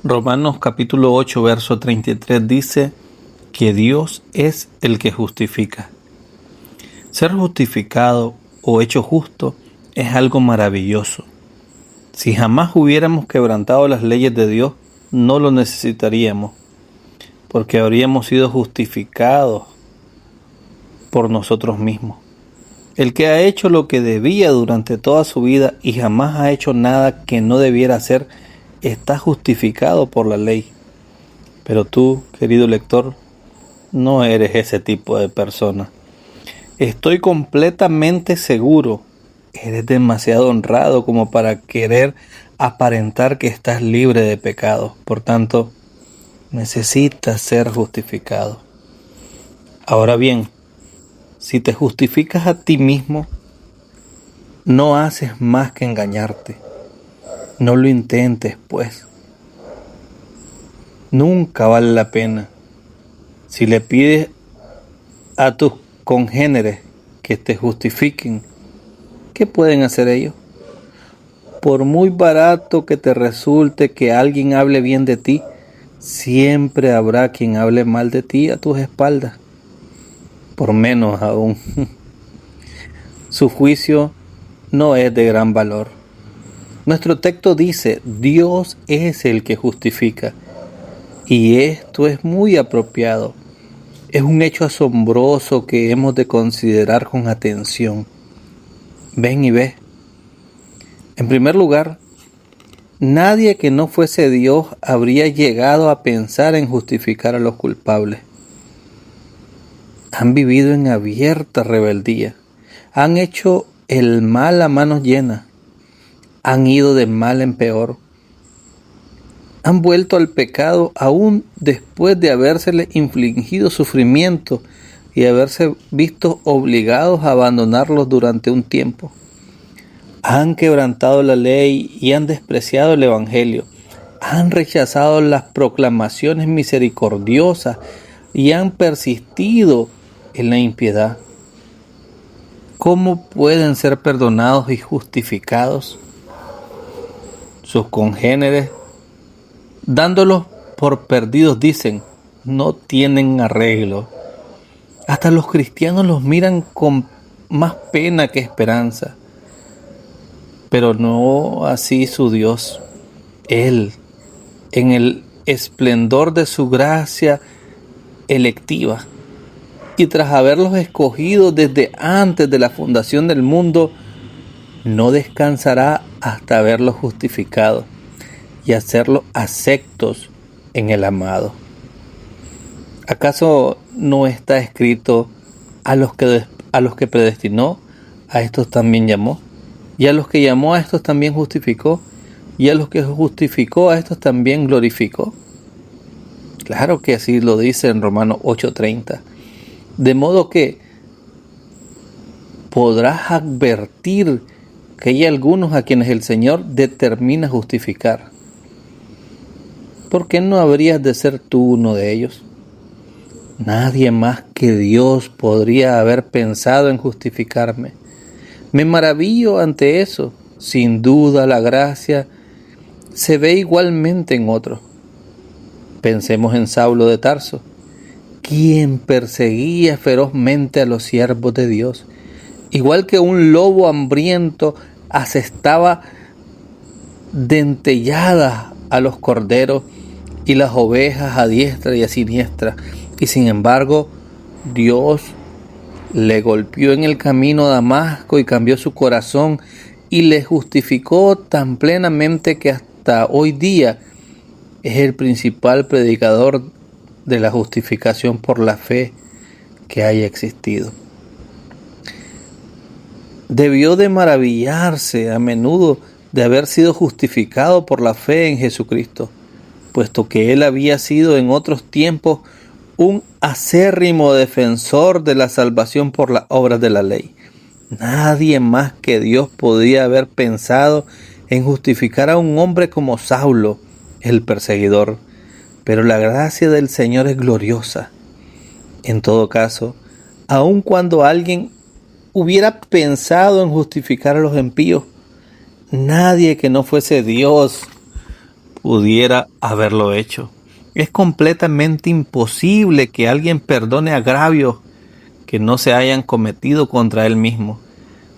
Romanos capítulo 8, verso 33 dice que Dios es el que justifica. Ser justificado o hecho justo es algo maravilloso. Si jamás hubiéramos quebrantado las leyes de Dios, no lo necesitaríamos, porque habríamos sido justificados por nosotros mismos. El que ha hecho lo que debía durante toda su vida y jamás ha hecho nada que no debiera hacer, está justificado por la ley. Pero tú, querido lector, no eres ese tipo de persona. Estoy completamente seguro, eres demasiado honrado como para querer aparentar que estás libre de pecado. Por tanto, necesitas ser justificado. Ahora bien, si te justificas a ti mismo, no haces más que engañarte. No lo intentes, pues. Nunca vale la pena. Si le pides a tus congéneres que te justifiquen, ¿qué pueden hacer ellos? Por muy barato que te resulte que alguien hable bien de ti, siempre habrá quien hable mal de ti a tus espaldas. Por menos aún. Su juicio no es de gran valor. Nuestro texto dice, Dios es el que justifica. Y esto es muy apropiado. Es un hecho asombroso que hemos de considerar con atención. Ven y ve. En primer lugar, nadie que no fuese Dios habría llegado a pensar en justificar a los culpables. Han vivido en abierta rebeldía. Han hecho el mal a manos llenas. Han ido de mal en peor. Han vuelto al pecado aún después de habérsele infligido sufrimiento y haberse visto obligados a abandonarlos durante un tiempo. Han quebrantado la ley y han despreciado el Evangelio. Han rechazado las proclamaciones misericordiosas y han persistido en la impiedad. ¿Cómo pueden ser perdonados y justificados? Sus congéneres, dándolos por perdidos, dicen, no tienen arreglo. Hasta los cristianos los miran con más pena que esperanza. Pero no así su Dios. Él, en el esplendor de su gracia electiva, y tras haberlos escogido desde antes de la fundación del mundo, no descansará hasta haberlos justificado y hacerlos aceptos en el amado. ¿Acaso no está escrito a los que predestinó, a estos también llamó? Y a los que llamó, a estos también justificó? Y a los que justificó, a estos también glorificó. Claro que así lo dice en Romanos 8:30. De modo que podrás advertir que hay algunos a quienes el Señor determina justificar. ¿Por qué no habrías de ser tú uno de ellos? Nadie más que Dios podría haber pensado en justificarme. Me maravillo ante eso. Sin duda la gracia se ve igualmente en otros. Pensemos en Saulo de Tarso, quien perseguía ferozmente a los siervos de Dios. Igual que un lobo hambriento asestaba dentelladas a los corderos y las ovejas a diestra y a siniestra. Y sin embargo, Dios le golpeó en el camino a Damasco y cambió su corazón y le justificó tan plenamente que hasta hoy día es el principal predicador de la justificación por la fe que haya existido. Debió de maravillarse a menudo de haber sido justificado por la fe en Jesucristo, puesto que él había sido en otros tiempos un acérrimo defensor de la salvación por las obras de la ley. Nadie más que Dios podía haber pensado en justificar a un hombre como Saulo, el perseguidor. Pero la gracia del Señor es gloriosa. En todo caso, aun cuando alguien hubiera pensado en justificar a los impíos, nadie que no fuese Dios pudiera haberlo hecho. Es completamente imposible que alguien perdone agravios que no se hayan cometido contra él mismo.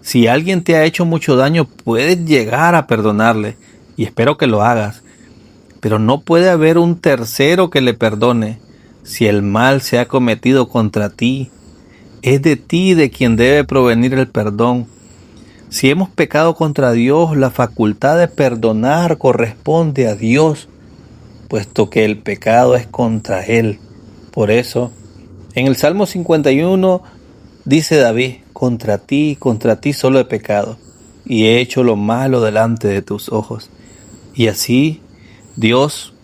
Si alguien te ha hecho mucho daño, puedes llegar a perdonarle, y espero que lo hagas, pero no puede haber un tercero que le perdone. Si el mal se ha cometido contra ti, es de ti de quien debe provenir el perdón. Si hemos pecado contra Dios, la facultad de perdonar corresponde a Dios, puesto que el pecado es contra Él. Por eso, en el Salmo 51 dice David: contra ti solo he pecado, y he hecho lo malo delante de tus ojos. Y así, Dios,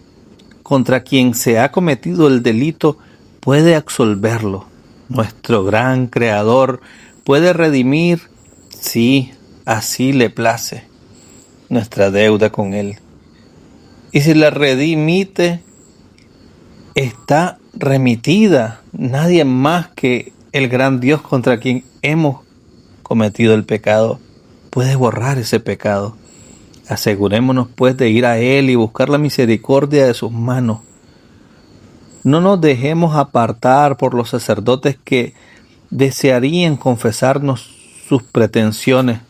contra quien se ha cometido el delito, puede absolverlo. Nuestro gran Creador puede redimir, si así le place, nuestra deuda con Él. Y si la redimite, está remitida. Nadie más que el gran Dios contra quien hemos cometido el pecado puede borrar ese pecado. Asegurémonos pues de ir a Él y buscar la misericordia de sus manos. No nos dejemos apartar por los sacerdotes que desearían confesarnos sus pretensiones.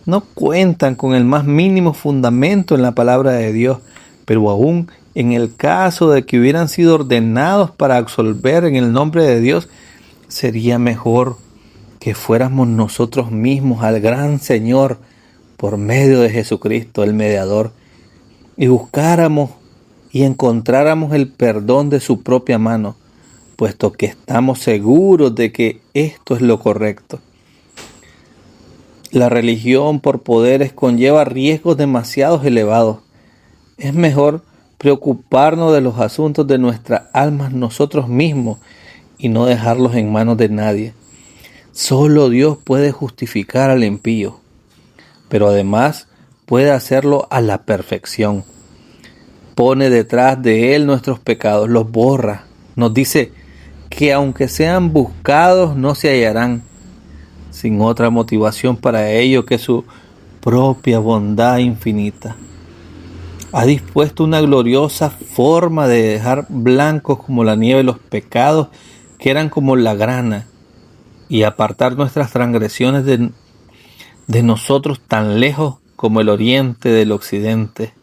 No cuentan con el más mínimo fundamento en la palabra de Dios, pero aún en el caso de que hubieran sido ordenados para absolver en el nombre de Dios, sería mejor que fuéramos nosotros mismos al gran Señor por medio de Jesucristo, el mediador, y buscáramos y encontráramos el perdón de su propia mano, puesto que estamos seguros de que esto es lo correcto. La religión por poderes conlleva riesgos demasiado elevados. Es mejor preocuparnos de los asuntos de nuestras almas nosotros mismos y no dejarlos en manos de nadie. Solo Dios puede justificar al impío, pero además puede hacerlo a la perfección. Pone detrás de él nuestros pecados, los borra. Nos dice que aunque sean buscados, no se hallarán, sin otra motivación para ello que su propia bondad infinita. Ha dispuesto una gloriosa forma de dejar blancos como la nieve los pecados que eran como la grana, y apartar nuestras transgresiones de nosotros tan lejos como el oriente del occidente.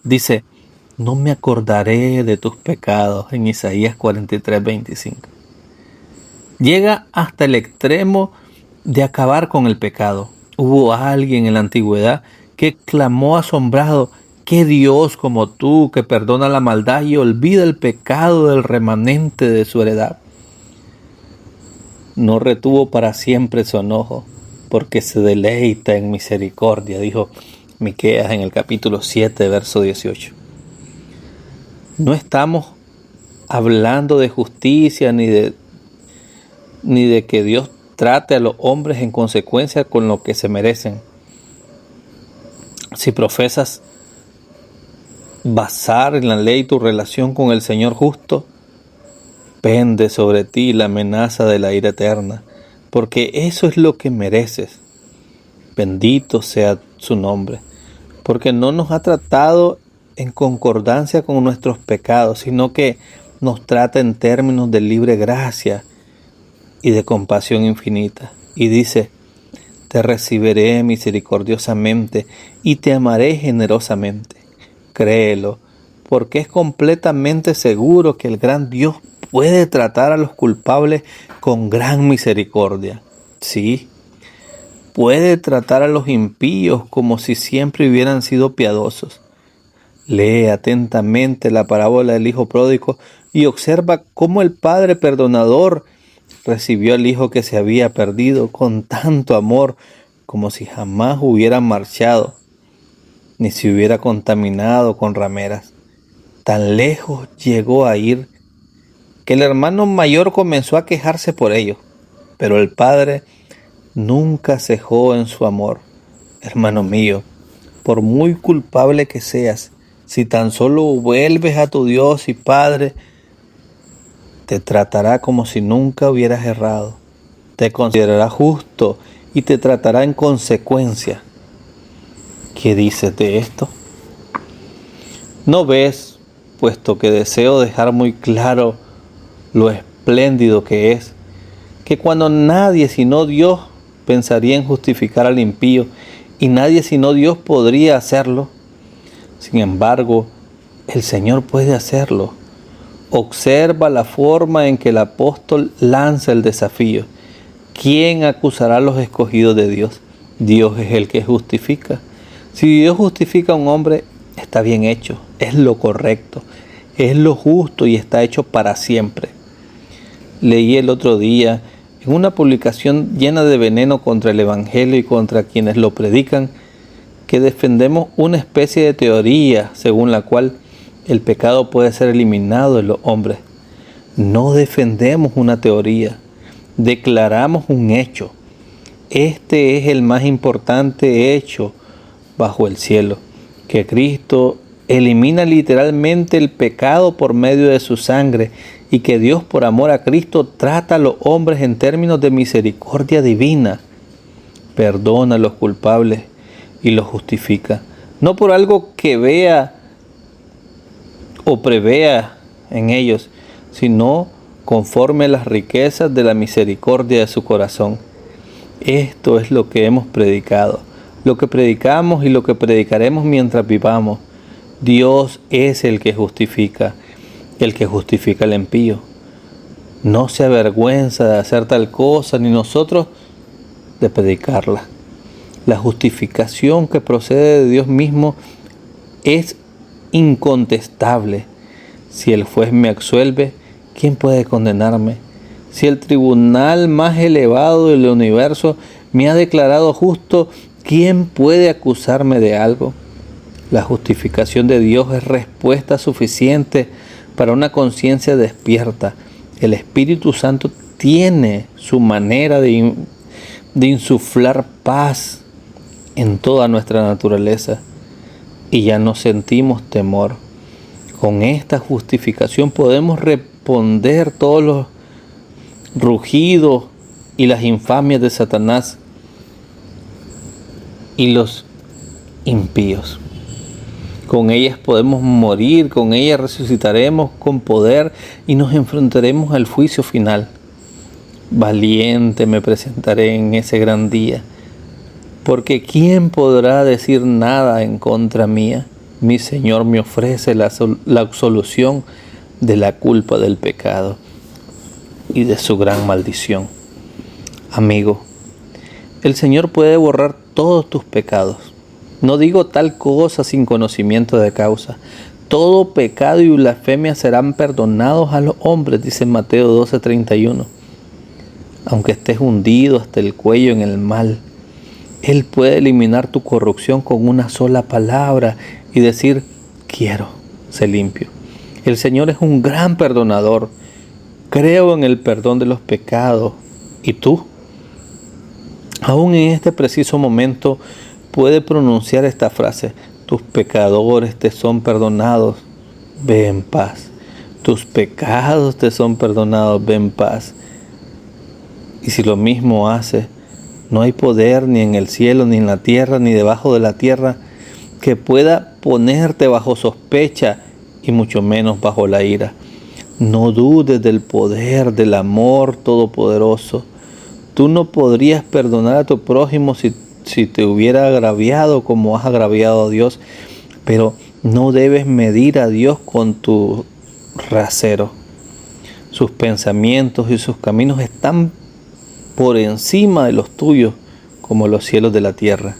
Dice: no me acordaré de tus pecados, en Isaías 43:25. Llega hasta el extremo de acabar con el pecado. Hubo alguien en la antigüedad que clamó asombrado: ¿qué Dios como tú, que perdona la maldad y olvida el pecado del remanente de su heredad? No retuvo para siempre su enojo, porque se deleita en misericordia, dijo Miqueas en el capítulo 7, verso 18. No estamos hablando de justicia ni de que Dios trate a los hombres en consecuencia con lo que se merecen. Si profesas basar en la ley tu relación con el Señor justo, pende sobre ti la amenaza de la ira eterna, porque eso es lo que mereces. Bendito sea su nombre, porque no nos ha tratado en concordancia con nuestros pecados, sino que nos trata en términos de libre gracia y de compasión infinita. Y dice: te recibiré misericordiosamente y te amaré generosamente. Créelo, porque es completamente seguro que el gran Dios puede tratar a los culpables con gran misericordia. Sí, puede tratar a los impíos como si siempre hubieran sido piadosos. Lee atentamente la parábola del hijo pródigo y observa cómo el padre perdonador recibió al hijo que se había perdido con tanto amor, como si jamás hubiera marchado, ni se hubiera contaminado con rameras. Tan lejos llegó a ir que el hermano mayor comenzó a quejarse por ello, pero el padre nunca cejó en su amor. Hermano mío, por muy culpable que seas, si tan solo vuelves a tu Dios y Padre, te tratará como si nunca hubieras errado. Te considerará justo y te tratará en consecuencia. ¿Qué dices de esto? ¿No ves, puesto que deseo dejar muy claro lo espléndido que es, que cuando nadie sino Dios pensaría en justificar al impío y nadie sino Dios podría hacerlo? Sin embargo, el Señor puede hacerlo. Observa la forma en que el apóstol lanza el desafío. ¿Quién acusará a los escogidos de Dios? Dios es el que justifica. Si Dios justifica a un hombre, está bien hecho, es lo correcto, es lo justo y está hecho para siempre. Leí el otro día en una publicación llena de veneno contra el Evangelio y contra quienes lo predican, que defendemos una especie de teoría según la cual el pecado puede ser eliminado de los hombres. No defendemos una teoría, declaramos un hecho. Este es el más importante hecho bajo el cielo, que Cristo elimina literalmente el pecado por medio de su sangre y que Dios por amor a Cristo trata a los hombres en términos de misericordia divina, perdona a los culpables y los justifica, no por algo que vea o prevea en ellos, sino conforme a las riquezas de la misericordia de su corazón. Esto es lo que hemos predicado, lo que predicamos y lo que predicaremos mientras vivamos. Dios es el que justifica al impío. No se avergüenza de hacer tal cosa, ni nosotros de predicarla. La justificación que procede de Dios mismo es incontestable. Si el juez me absuelve, ¿quién puede condenarme? Si el tribunal más elevado del universo me ha declarado justo, ¿quién puede acusarme de algo? La justificación de Dios es respuesta suficiente para una conciencia despierta. El Espíritu Santo tiene su manera de insuflar paz en toda nuestra naturaleza y ya no sentimos temor. Con esta justificación podemos responder todos los rugidos y las infamias de Satanás y los impíos. Con ellas podemos morir, con ellas resucitaremos con poder y nos enfrentaremos al juicio final. Valiente me presentaré en ese gran día, porque ¿quién podrá decir nada en contra mía? Mi Señor me ofrece la absolución de la culpa del pecado y de su gran maldición. Amigo, el Señor puede borrar todos tus pecados. No digo tal cosa sin conocimiento de causa. Todo pecado y blasfemia serán perdonados a los hombres, dice Mateo 12:31. Aunque estés hundido hasta el cuello en el mal, Él puede eliminar tu corrupción con una sola palabra y decir, quiero, sé limpio. El Señor es un gran perdonador. Creo en el perdón de los pecados. ¿Y tú? Aún en este preciso momento puede pronunciar esta frase: tus pecadores te son perdonados, ve en paz. Tus pecados te son perdonados, ve en paz. Y si lo mismo hace, no hay poder ni en el cielo, ni en la tierra, ni debajo de la tierra que pueda ponerte bajo sospecha y mucho menos bajo la ira. No dudes del poder del amor todopoderoso. Tú no podrías perdonar a tu prójimo si te hubiera agraviado como has agraviado a Dios, pero no debes medir a Dios con tu rasero. Sus pensamientos y sus caminos están por encima de los tuyos como los cielos de la tierra.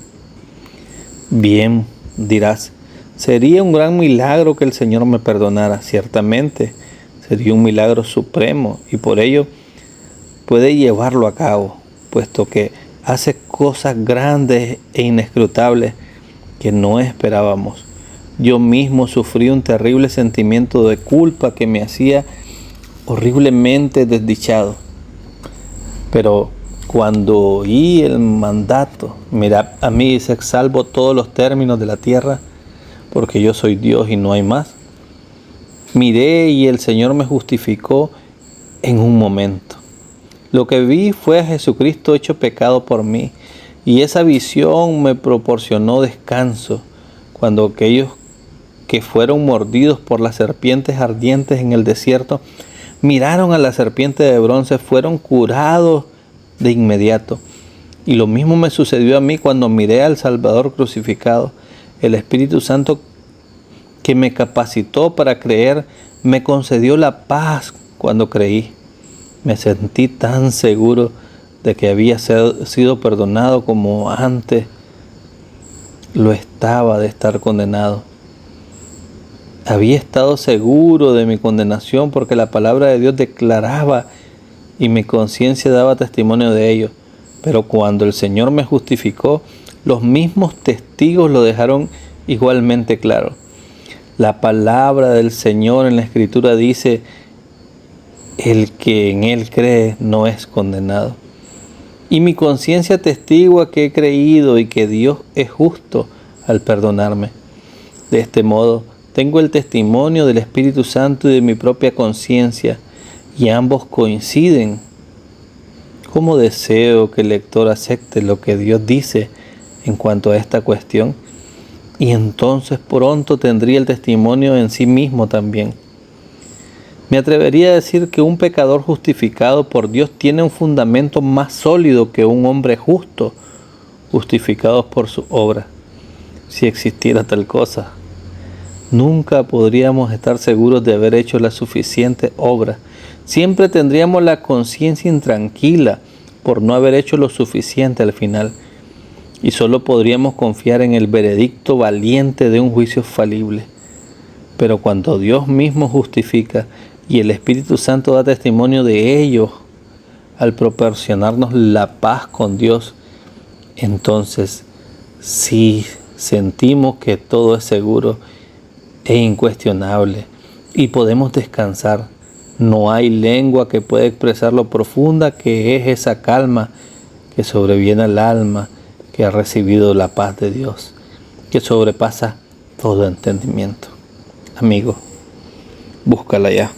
Bien, dirás, sería un gran milagro que el Señor me perdonara. Ciertamente, sería un milagro supremo y por ello puede llevarlo a cabo, puesto que hace cosas grandes e inescrutables que no esperábamos. Yo mismo sufrí un terrible sentimiento de culpa que me hacía horriblemente desdichado. Pero cuando oí el mandato, mira, a mí se salvo todos los términos de la tierra, porque yo soy Dios y no hay más. Miré y el Señor me justificó en un momento. Lo que vi fue a Jesucristo hecho pecado por mí, y esa visión me proporcionó descanso cuando aquellos que fueron mordidos por las serpientes ardientes en el desierto, miraron a la serpiente de bronce, fueron curados de inmediato. Y lo mismo me sucedió a mí cuando miré al Salvador crucificado. El Espíritu Santo que me capacitó para creer, me concedió la paz cuando creí. Me sentí tan seguro de que había sido perdonado como antes lo estaba de estar condenado. Había estado seguro de mi condenación porque la palabra de Dios declaraba y mi conciencia daba testimonio de ello. Pero cuando el Señor me justificó, los mismos testigos lo dejaron igualmente claro. La palabra del Señor en la Escritura dice: el que en Él cree no es condenado. Y mi conciencia atestigua que he creído y que Dios es justo al perdonarme. De este modo, tengo el testimonio del Espíritu Santo y de mi propia conciencia, y ambos coinciden. ¿Cómo deseo que el lector acepte lo que Dios dice en cuanto a esta cuestión? Y entonces pronto tendría el testimonio en sí mismo también. Me atrevería a decir que un pecador justificado por Dios tiene un fundamento más sólido que un hombre justo justificado por su obra. Si existiera tal cosa, nunca podríamos estar seguros de haber hecho la suficiente obra. Siempre tendríamos la conciencia intranquila por no haber hecho lo suficiente al final. Y solo podríamos confiar en el veredicto valiente de un juicio falible. Pero cuando Dios mismo justifica y el Espíritu Santo da testimonio de ello al proporcionarnos la paz con Dios, entonces sí sentimos que todo es seguro e incuestionable y podemos descansar. No hay lengua que pueda expresar lo profunda que es esa calma que sobreviene al alma que ha recibido la paz de Dios, que sobrepasa todo entendimiento. Amigo, búscala ya.